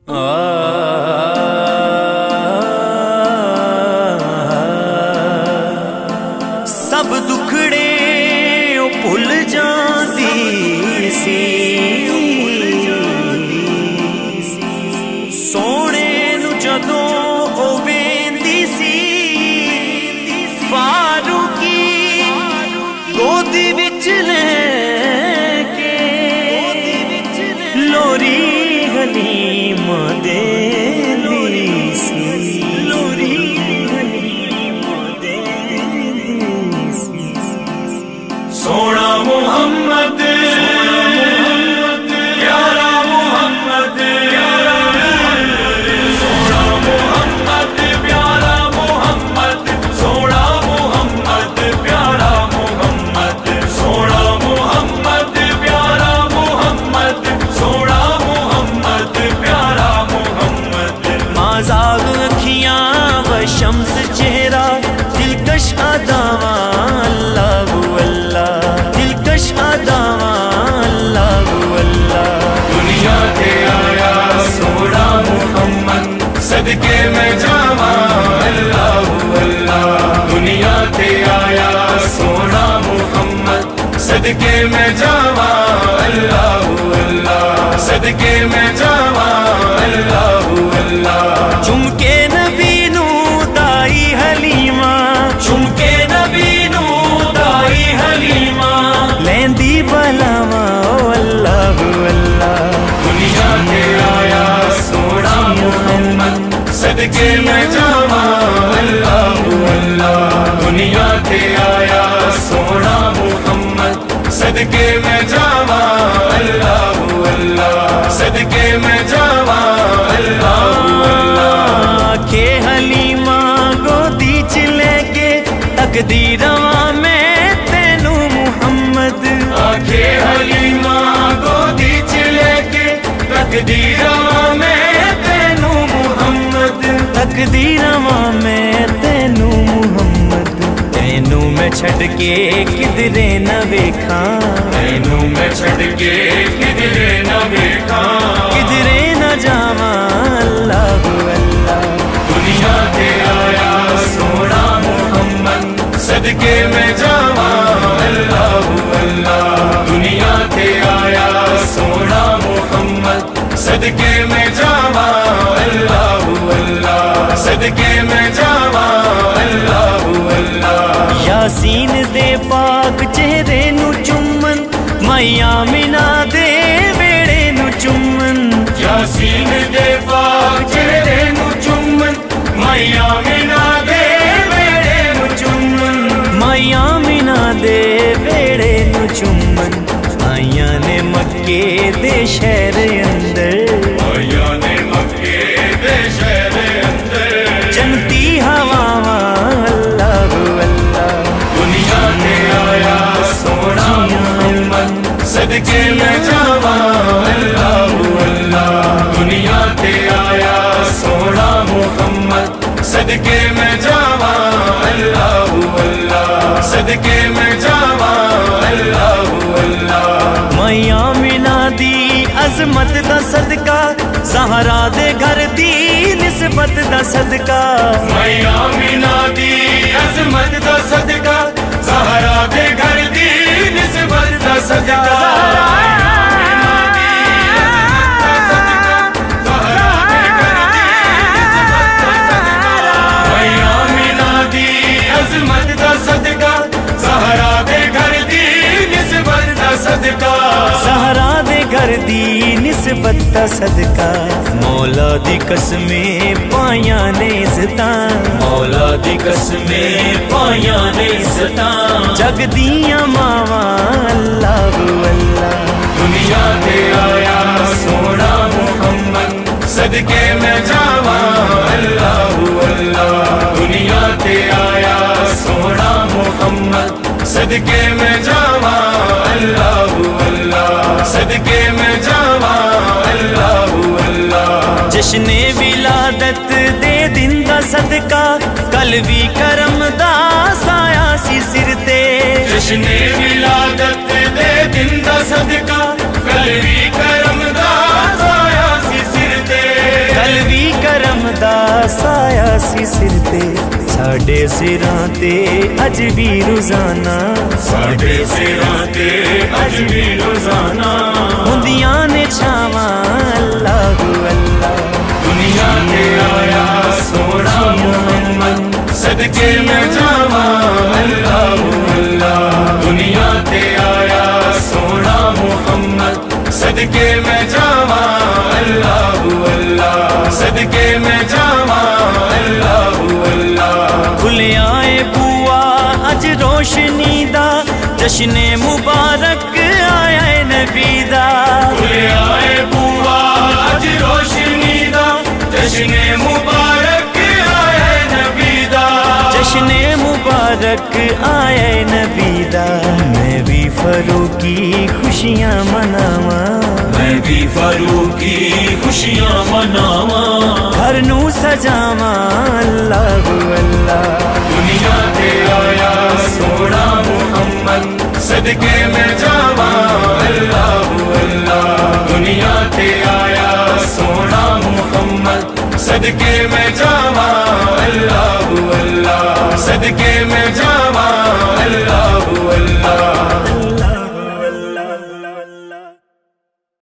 سب دکھڑے او بھل جاندی سی، سونے نو جدوں او ویندی سی، فاروقی گودی وچ لے کے لوری حلیم دیندی سی، لوری سونا محمد پیارا محمد، سونا محمد پیارا محمد، سونا محمد پیارا محمد، سونا محمد پیارا محمد، سونا محمد پیارا محمد۔ مازاغ اکھیاں و شمس چہرہ، دلکش اداواں اللہ اللہ، دلکش اداواں اللہ اللہ۔ دنیا تے آیا سونا محمد، صدقے میں جاواں اللہ اللہ۔ دنیا تے آیا سونا محمد، صدقے میں جاواں اللہ اللہ، صدقے میں جاواں اللہ اللہ۔ چم کے نبی نو دائی حلیمہ، چم کے نبی نو دائی حلیمہ، لیندی بلاواں او اللہ اللہ۔ دنیا تے آیا سونا محمد، صدقے میں جاواں اللہ اللہ۔ دنیا تے آیا سونا محمد، صدقے میں جاواں اللہ اللہ، صدقے میں جاواں اللہ اللہ۔ کہ حلیمہ گودی چ لے کے تقدیراں میں تینوں محمد، آنکھیں حلیمہ گودی چ لے کے تقدیراں میں تینوں محمد، تقدیراں میں تینوں محمد۔ تینوں میں چھڈ کے کدرے نہ ویکھاں، تینوں میں چھڈ کے کدرے نہ ویکھاں، کدرے نہ جاواں اللہ اللہ۔ دنیا تے آیا سونا محمد، صدقے میں جاواں اللہ اللہ۔ دنیا تے آیا سونا محمد، صدقے میں جاواں اللہ اللہ، صدقے میں جاواں اللہ اللہ۔ یاسین دے پاک چہرے نو چومن، مائیاں آمنہ دے بیڑے نو چومن، یاسین دے پاک چہرے نو چومن، مائیاں آمنہ دے بیڑے نو چومن، مائیاں آمنہ دے بیڑے نو چومن۔ آئیاں نے مکے دے شہر اندر، مائیاں نے مکے دے شہر اندر، جنتی ہواواں اللہ اللہ۔ دنیا تے آیا سونا محمد، صدقے میں جاواں اللہ اللہ۔ دنیا تے آیا سونا محمد، صدقے میں جاواں اللہ اللہ، صدقے میں جاواں اللہ اللہ۔ مائیاں آمنہ دی عظمت دا صدقہ، زہرا دے گھر دی نسبت دا صدقہ، مائیاں آمنہ دی عظمت دا صدقہ، زہرا دے گھر دی نسبت دا صدقہ۔ مائیاں آمنہ دی عظمت دا صدقہ، زہرا دے گھر دی نسبت دا صدقہ۔ زہرا دے گھر دی نسبت دا صدقہ۔ مولا دی قسمیں پائیاں نے عزتاں، مولا دی قسمیں پائیاں نے عزتاں، جگ دیاں ماواں اللہ اللہ۔ دنیا تے آیا سونا محمد، صدقے میں جاواں اللہ اللہ۔ دنیا تے آیا سونا محمد، صدقے میں جاواں اللہ اللہ، صدقے میں جاواں اللہ اللہ۔ جشن ولادت دے دن دا صدقہ، کل بھی کرم دا سایہ سی سر تے، جشن ولادت دے دن دا صدقہ، کل بھی کرم دا سایہ سی سر تے۔ سی سر تے ساڈے سراں تے اج بھی روزانہ ساڈے سراں تے اج بھی روزانہ ہوندیاں نے چھاواں اللہ اللہ دنیا تے آیا سونا محمد صدقے میں جاواں اللہ اللہ دنیا تے آیا سونا محمد صدقے میں جاواں اللہ اللہ صدقے میں جاواں اللہ اللہ کھلیا اے بوا اج روشنی دا جشن مبارک آیا اے نبی دا کھلیا اے بوا اج روشنی دا جشن مبارک آیا اے نبی دا جشن مبارک آیا اے نبی دا میں بھی فاروقی خوشیاں مناواں میں بھی فاروقی خوشیاں مناواں گھر نو سجاواں اللہ اللہ دنیا تے آیا سونا محمد صدقے میں جاواں اللہ اللہ دنیا تے آیا سونا محمد صدقے میں جاواں اللہ اللہ صدقے میں جاواں اللہ